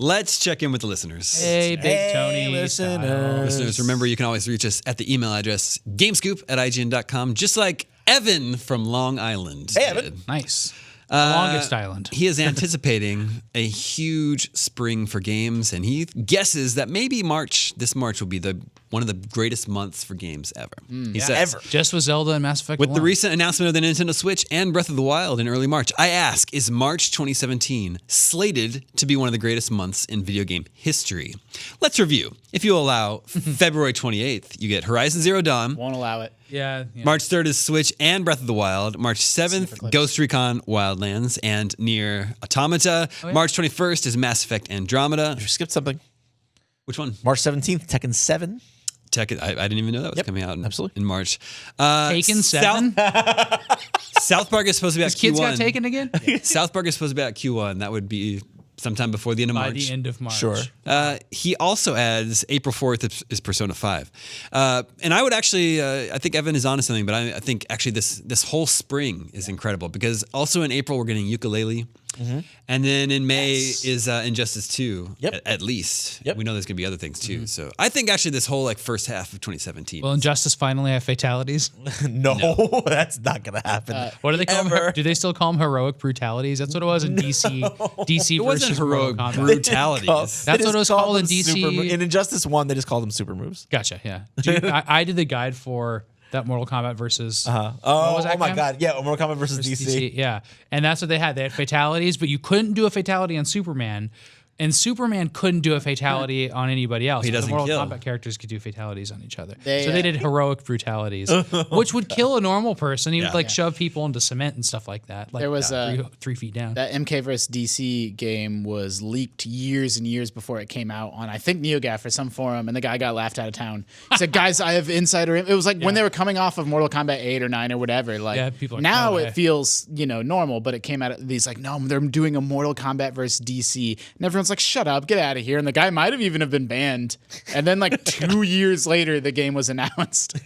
Let's check in with the listeners. Hey, Big Tony. Listeners, remember you can always reach us at the email address gamescoop@ign.com, just like Evan from Long Island. Hey, Evan. did. Nice. The longest island. He is anticipating a huge spring for games, and he guesses that maybe this March will be one of the greatest months for games ever. He says, ever. Just with Zelda and Mass Effect with the alone. recent announcement of the Nintendo Switch and Breath of the Wild in early March, I ask, is March 2017 slated to be one of the greatest months in video game history? Let's review. If you allow February 28th, you get Horizon Zero Dawn. Won't allow it. Yeah. March 3rd is Switch and Breath of the Wild. March 7th, Ghost Recon Wildlands and Nier Automata. March 21st is Mass Effect Andromeda. You skipped something. Which one? March 17th, Tekken 7. I didn't even know that was coming out in March. Taken 7? South Park is supposed to be at His kids Q1. got taken again? South Park is supposed to be at Q1. That would be sometime before the end of By March. the end of March. Sure. He also adds April 4th is Persona 5. And I would actually, I think Evan is onto something, but I think actually this whole spring is incredible because also in April we're getting Yooka-Laylee. And then in May is Injustice 2, at least. We know there's going to be other things too. So I think actually this whole first half of 2017. Will Injustice finally have fatalities? No, that's not going to happen. What do they call them? Do they still call them heroic brutalities? That's what it was in DC. DC it wasn't versus heroic Mortal Kombat. brutalities. That's what it was called in DC. In Injustice 1, they just called them super moves. Gotcha, yeah. Dude, I did the guide for that Mortal Kombat versus... Oh my God. Yeah, Mortal Kombat versus DC. Yeah, and that's what they had. They had fatalities, but you couldn't do a fatality on Superman. And Superman couldn't do a fatality on anybody else. He doesn't the Mortal kill. Kombat characters could do fatalities on each other. So They, they did heroic brutalities, which would kill a normal person. He would shove people into cement and stuff like that. Like There was three feet down. That MK vs. DC game was leaked years and years before it came out on, I think, NeoGAF or some forum, and the guy got laughed out of town. He said, guys, I have insider... It was like when they were coming off of Mortal Kombat 8 or 9 or whatever. Like, people are now no it way. feels, normal, but it came out... He's like, no, they're doing a Mortal Kombat vs. DC. And everyone's like, shut up, get out of here. And the guy might have even have been banned. And then 2 years later, the game was announced.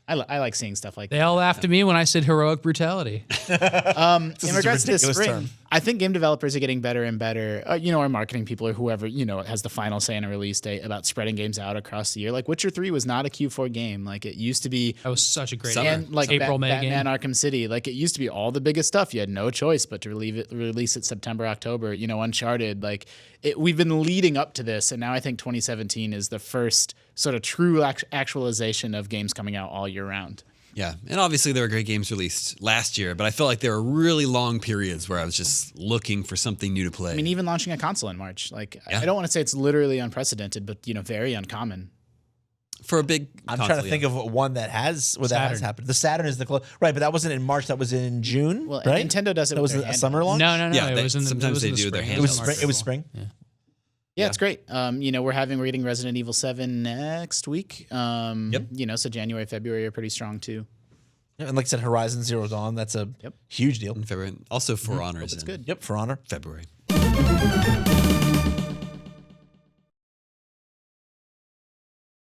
I like seeing stuff like They that. all laughed at me when I said heroic brutality. In regards to this ridiculous spring, term. I think game developers are getting better and better. Our marketing people or whoever, has the final say on a release date about spreading games out across the year. Like Witcher 3 was not a Q4 game. Like it used to be. That was such a great And like April, May Batman game. Arkham City, like it used to be all the biggest stuff. You had no choice but to release it September, October. Uncharted. We've been leading up to this, and now I think 2017 is the first sort of true actualization of games coming out all year round. Yeah, and obviously there were great games released last year, but I felt like there were really long periods where I was just looking for something new to play. I mean, even launching a console in March, I don't want to say it's literally unprecedented, but very uncommon. For a big I'm console, trying to think of one that has happened. The Saturn is the right, but that wasn't in March. That was in June. Well, right? Nintendo does it. That was with a their summer launch. No. Yeah, it was in the sometimes it was in they the do their spring. hands It was spring. Yeah, it's great. We're getting Resident Evil 7 next week. So January, February are pretty strong too. Yeah, and like I said, Horizon Zero Dawn. That's a huge deal. in February. Also, For Honor is It's in good. Yep, For Honor. February.